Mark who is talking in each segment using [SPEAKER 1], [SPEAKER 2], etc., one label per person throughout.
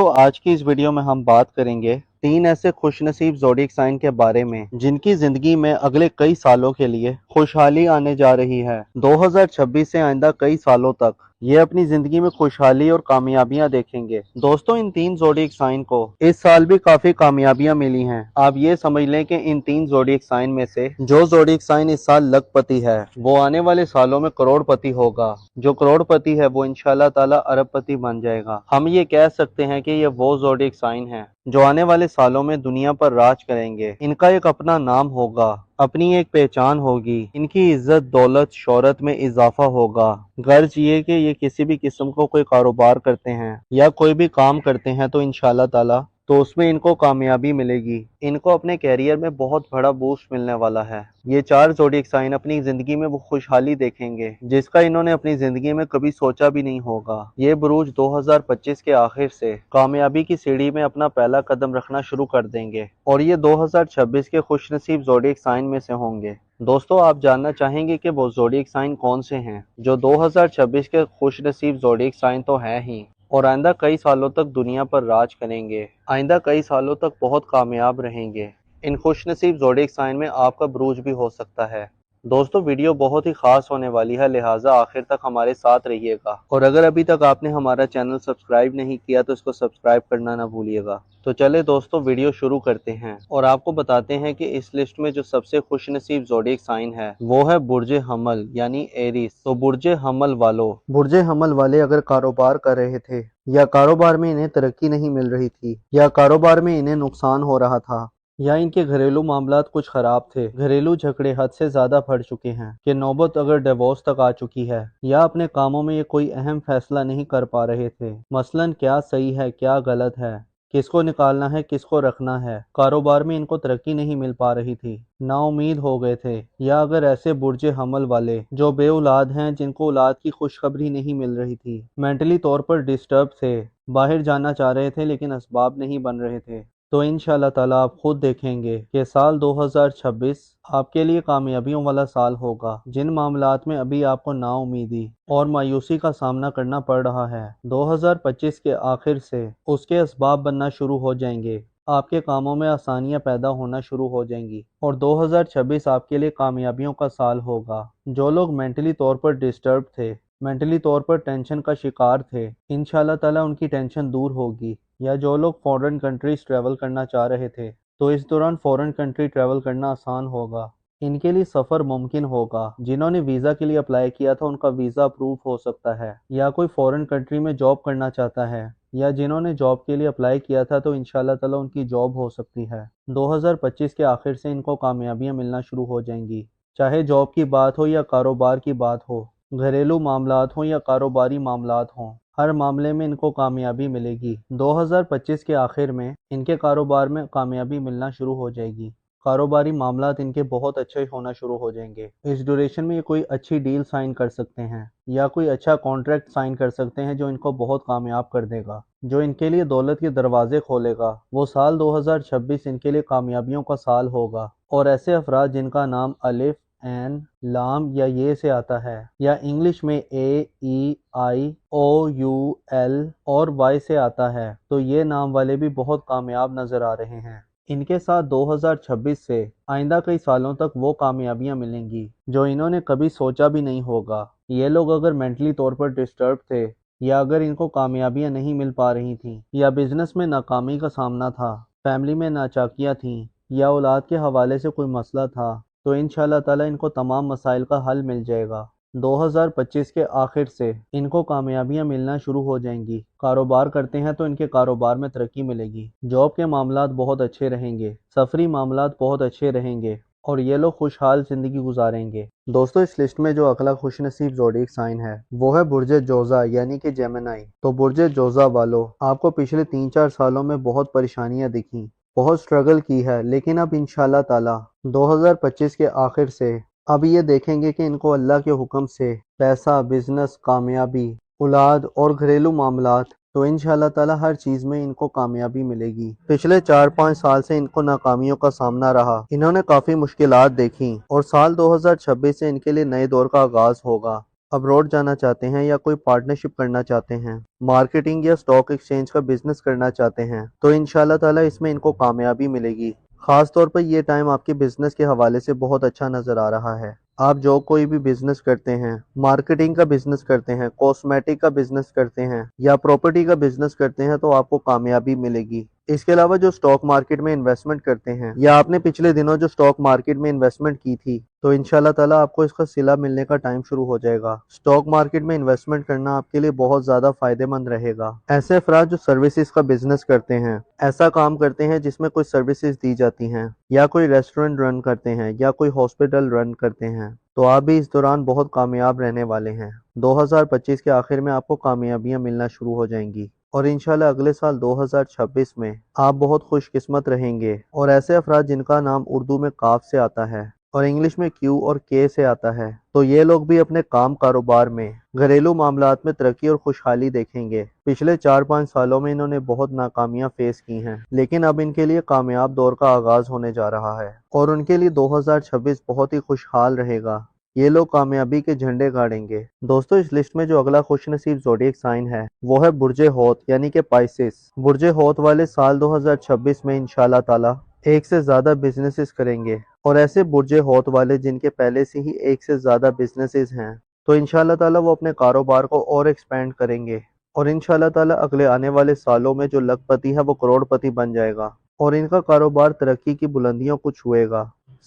[SPEAKER 1] دوستو آج کی اس ویڈیو میں ہم بات کریں گے 3 ایسے خوش نصیب زوڈیک سائن کے بارے میں جن کی زندگی میں اگلے کئی سالوں کے لیے خوشحالی آنے جا رہی ہے۔ 2026 سے آئندہ کئی سالوں تک یہ اپنی زندگی میں خوشحالی اور کامیابیاں دیکھیں گے۔ دوستو ان 3 زوڈیک سائن کو اس سال بھی کافی کامیابیاں ملی ہیں۔ آپ یہ سمجھ لیں کہ ان 3 زوڈیک سائن میں سے جو زوڈیک سائن اس سال لکھ پتی ہے وہ آنے والے سالوں میں کروڑ پتی ہوگا، جو کروڑ پتی ہے وہ انشاءاللہ تعالی ارب پتی بن جائے گا۔ ہم یہ کہہ سکتے ہیں کہ یہ وہ زوڈیک سائن ہیں جو آنے والے سالوں میں دنیا پر راج کریں گے۔ ان کا ایک اپنا نام ہوگا، اپنی ایک پہچان ہوگی، ان کی عزت دولت شہرت میں اضافہ ہوگا۔ غرض یہ کہ یہ کسی بھی قسم کو کوئی کاروبار کرتے ہیں یا کوئی بھی کام کرتے ہیں تو انشاءاللہ تعالی تو اس میں ان کو کامیابی ملے گی۔ ان کو اپنے کیریئر میں بہت بڑا بوسٹ ملنے والا ہے۔ یہ 4 زوڈیک سائن اپنی زندگی میں وہ خوشحالی دیکھیں گے جس کا انہوں نے اپنی زندگی میں کبھی سوچا بھی نہیں ہوگا۔ یہ بروج 2025 کے آخر سے کامیابی کی سیڑھی میں اپنا پہلا قدم رکھنا شروع کر دیں گے اور یہ 2026 کے خوش نصیب زوڈیک سائن میں سے ہوں گے۔ دوستو آپ جاننا چاہیں گے کہ وہ زوڈیک سائن کون سے ہیں جو 2026 کے خوش نصیب زوڈیک سائن تو ہیں ہی اور آئندہ کئی سالوں تک دنیا پر راج کریں گے، آئندہ کئی سالوں تک بہت کامیاب رہیں گے۔ ان خوش نصیب زوڈیک سائن میں آپ کا بروج بھی ہو سکتا ہے۔ دوستو ویڈیو بہت ہی خاص ہونے والی ہے، لہٰذا آخر تک ہمارے ساتھ رہیے گا، اور اگر ابھی تک آپ نے ہمارا چینل سبسکرائب نہیں کیا تو اس کو سبسکرائب کرنا نہ بھولیے گا۔ تو چلے دوستو ویڈیو شروع کرتے ہیں اور آپ کو بتاتے ہیں کہ اس لسٹ میں جو سب سے خوش نصیب زوڈیک سائن ہے وہ ہے برج حمل یعنی ایریس۔ تو برج حمل والے اگر کاروبار کر رہے تھے یا کاروبار میں انہیں ترقی نہیں مل رہی تھی یا کاروبار میں انہیں نقصان ہو رہا تھا یا ان کے گھریلو معاملات کچھ خراب تھے، گھریلو جھگڑے حد سے زیادہ بڑھ چکے ہیں کہ نوبت اگر ڈیورس تک آ چکی ہے، یا اپنے کاموں میں یہ کوئی اہم فیصلہ نہیں کر پا رہے تھے، مثلاً کیا صحیح ہے کیا غلط ہے، کس کو نکالنا ہے کس کو رکھنا ہے، کاروبار میں ان کو ترقی نہیں مل پا رہی تھی، نا امید ہو گئے تھے، یا اگر ایسے برج حمل والے جو بے اولاد ہیں جن کو اولاد کی خوشخبری نہیں مل رہی تھی، مینٹلی طور پر ڈسٹرب تھے، باہر جانا چاہ رہے تھے لیکن اسباب نہیں بن رہے تھے، تو انشاءاللہ تعالیٰ آپ خود دیکھیں گے کہ سال 2026 آپ کے لیے کامیابیوں والا سال ہوگا۔ جن معاملات میں ابھی آپ کو نا امیدی اور مایوسی کا سامنا کرنا پڑ رہا ہے، 2025 کے آخر سے اس کے اسباب بننا شروع ہو جائیں گے، آپ کے کاموں میں آسانیاں پیدا ہونا شروع ہو جائیں گی اور 2026 آپ کے لیے کامیابیوں کا سال ہوگا۔ جو لوگ مینٹلی طور پر ڈسٹرب تھے، مینٹلی طور پر ٹینشن کا شکار تھے، انشاءاللہ تعالیٰ ان کی ٹینشن دور ہوگی، یا جو لوگ فورن کنٹریز ٹریول کرنا چاہ رہے تھے تو اس دوران فورن کنٹری ٹریول کرنا آسان ہوگا، ان کے لیے سفر ممکن ہوگا۔ جنہوں نے ویزا کے لیے اپلائی کیا تھا ان کا ویزا اپروو ہو سکتا ہے، یا کوئی فورن کنٹری میں جاب کرنا چاہتا ہے یا جنہوں نے جاب کے لیے اپلائی کیا تھا تو انشاءاللہ تعالیٰ ان کی جاب ہو سکتی ہے۔ 2025 کے آخر سے ان کو کامیابیاں ملنا شروع ہو جائیں گی، چاہے جاب کی بات ہو یا کاروبار کی بات ہو، گھریلو معاملات ہوں یا کاروباری معاملات ہوں، ہر معاملے میں ان کو کامیابی ملے گی۔ 2025 کے آخر میں ان کے کاروبار میں کامیابی ملنا شروع ہو جائے گی، کاروباری معاملات ان کے بہت اچھے ہونا شروع ہو جائیں گے۔ اس ڈیوریشن میں یہ کوئی اچھی ڈیل سائن کر سکتے ہیں یا کوئی اچھا کانٹریکٹ سائن کر سکتے ہیں جو ان کو بہت کامیاب کر دے گا، جو ان کے لیے دولت کے دروازے کھولے گا۔ وہ سال 2026 ان کے لیے کامیابیوں کا سال ہوگا، اور ایسے افراد جن کا نام الف این لام یا یہ سے آتا ہے یا انگلش میں اے ای آئی او یو ایل اور وائی سے آتا ہے تو یہ نام والے بھی بہت کامیاب نظر آ رہے ہیں۔ ان کے ساتھ 2026 سے آئندہ کئی سالوں تک وہ کامیابیاں ملیں گی جو انہوں نے کبھی سوچا بھی نہیں ہوگا۔ یہ لوگ اگر مینٹلی طور پر ڈسٹرب تھے یا اگر ان کو کامیابیاں نہیں مل پا رہی تھیں یا بزنس میں ناکامی کا سامنا تھا، فیملی میں ناچاکیاں تھیں یا اولاد کے حوالے سے کوئی مسئلہ تھا، تو انشاءاللہ تعالیٰ ان کو تمام مسائل کا حل مل جائے گا۔ 2025 کے آخر سے ان کو کامیابیاں ملنا شروع ہو جائیں گی۔ کاروبار کرتے ہیں تو ان کے کاروبار میں ترقی ملے گی، جاب کے معاملات بہت اچھے رہیں گے، سفری معاملات بہت اچھے رہیں گے اور یہ لوگ خوشحال زندگی گزاریں گے۔ دوستو اس لسٹ میں جو اگلا خوش نصیب زوڈیک سائن ہے وہ ہے برج جوزا یعنی کہ جیمنائی۔ تو برج جوزا والو، آپ کو پچھلے 3-4 سالوں میں بہت پریشانیاں دکھیں، بہت سٹرگل کی ہے، لیکن اب انشاءاللہ تعالی 2025 کے آخر سے اب یہ دیکھیں گے کہ ان کو اللہ کے حکم سے پیسہ، بزنس، کامیابی، اولاد اور گھریلو معاملات، تو انشاءاللہ تعالی ہر چیز میں ان کو کامیابی ملے گی۔ پچھلے 4-5 سال سے ان کو ناکامیوں کا سامنا رہا، انہوں نے کافی مشکلات دیکھی اور سال 2026 سے ان کے لیے نئے دور کا آغاز ہوگا۔ ابروڈ جانا چاہتے ہیں یا کوئی پارٹنرشپ کرنا چاہتے ہیں، مارکیٹنگ یا اسٹاک ایکسچینج کا بزنس کرنا چاہتے ہیں تو انشاءاللہ تعالیٰ اس میں ان کو کامیابی ملے گی۔ خاص طور پر یہ ٹائم آپ کے بزنس کے حوالے سے بہت اچھا نظر آ رہا ہے۔ آپ جو کوئی بھی بزنس کرتے ہیں، مارکیٹنگ کا بزنس کرتے ہیں، کاسمیٹک کا بزنس کرتے ہیں یا پراپرٹی کا بزنس کرتے ہیں تو آپ کو کامیابی ملے گی۔ اس کے علاوہ جو سٹاک مارکیٹ میں انویسٹمنٹ کرتے ہیں یا آپ نے پچھلے دنوں جو سٹاک مارکیٹ میں انویسٹمنٹ کی تھی تو انشاءاللہ تعالیٰ آپ کو اس کا صلہ ملنے کا ٹائم شروع ہو جائے گا۔ سٹاک مارکیٹ میں انویسٹمنٹ کرنا آپ کے لیے بہت زیادہ فائدہ مند رہے گا۔ ایسے افراد جو سروسز کا بزنس کرتے ہیں، ایسا کام کرتے ہیں جس میں کوئی سروسز دی جاتی ہیں یا کوئی ریسٹورنٹ رن کرتے ہیں یا کوئی ہاسپٹل رن کرتے ہیں تو آپ بھی اس دوران بہت کامیاب رہنے والے ہیں۔ 2025 کے آخر میں آپ کو کامیابیاں ملنا شروع ہو جائیں گی اور انشاءاللہ اگلے سال 2026 میں آپ بہت خوش قسمت رہیں گے۔ اور ایسے افراد جن کا نام اردو میں کاف سے آتا ہے اور انگلش میں کیو اور کے سے آتا ہے تو یہ لوگ بھی اپنے کام کاروبار میں، گھریلو معاملات میں ترقی اور خوشحالی دیکھیں گے۔ پچھلے 4-5 سالوں میں انہوں نے بہت ناکامیاں فیس کی ہیں لیکن اب ان کے لیے کامیاب دور کا آغاز ہونے جا رہا ہے اور ان کے لیے 2026 بہت ہی خوشحال رہے گا۔ یہ لوگ کامیابی کے جھنڈے گاڑیں گے۔ دوستو اس لسٹ میں جو اگلا خوش نصیب زوڈیک سائن ہے وہ ہے برج ہوت یعنی کہ پائسس۔ برج ہوت والے سال 2026 میں انشاءاللہ تعالی ایک سے زیادہ بزنسز کریں گے اور ایسے برج ہوت والے جن کے پہلے سے ہی ایک سے زیادہ بزنسز ہیں تو انشاءاللہ تعالی وہ اپنے کاروبار کو اور ایکسپینڈ کریں گے اور انشاءاللہ تعالی اگلے آنے والے سالوں میں جو لکھ پتی ہے وہ کروڑ پتی بن جائے گا اور ان کا کاروبار ترقی کی بلندیوں کو چھوئے گا۔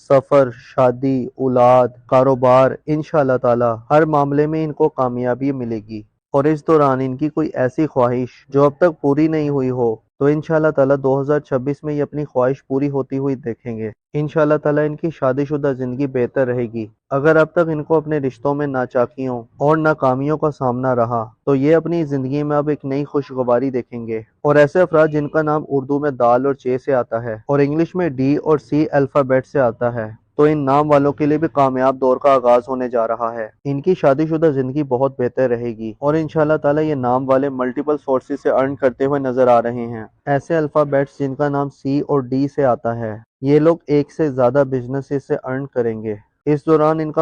[SPEAKER 1] سفر، شادی، اولاد، کاروبار، انشاءاللہ تعالی ہر معاملے میں ان کو کامیابی ملے گی اور اس دوران ان کی کوئی ایسی خواہش جو اب تک پوری نہیں ہوئی ہو تو انشاءاللہ تعالی 2026 میں یہ اپنی خواہش پوری ہوتی ہوئی دیکھیں گے۔ انشاءاللہ تعالی ان کی شادی شدہ زندگی بہتر رہے گی۔ اگر اب تک ان کو اپنے رشتوں میں ناچاکیوں اور ناکامیوں کا سامنا رہا تو یہ اپنی زندگی میں اب ایک نئی خوشگواری دیکھیں گے۔ اور ایسے افراد جن کا نام اردو میں دال اور چے سے آتا ہے اور انگلش میں ڈی اور سی الفابیٹ سے آتا ہے تو ان نام والوں کے لیے بھی کامیاب دور کا آغاز ہونے جا رہا ہے۔ ان کی شادی شدہ زندگی بہت بہتر رہے گی اور انشاءاللہ تعالی یہ نام والے ملٹیپل سورسز سے ارن کرتے ہوئے نظر آ رہے ہیں۔ ایسے الفابیٹس جن کا نام سی اور ڈی سے آتا ہے یہ لوگ ایک سے زیادہ بزنس سے ارن کریں گے۔ اس دوران ان کا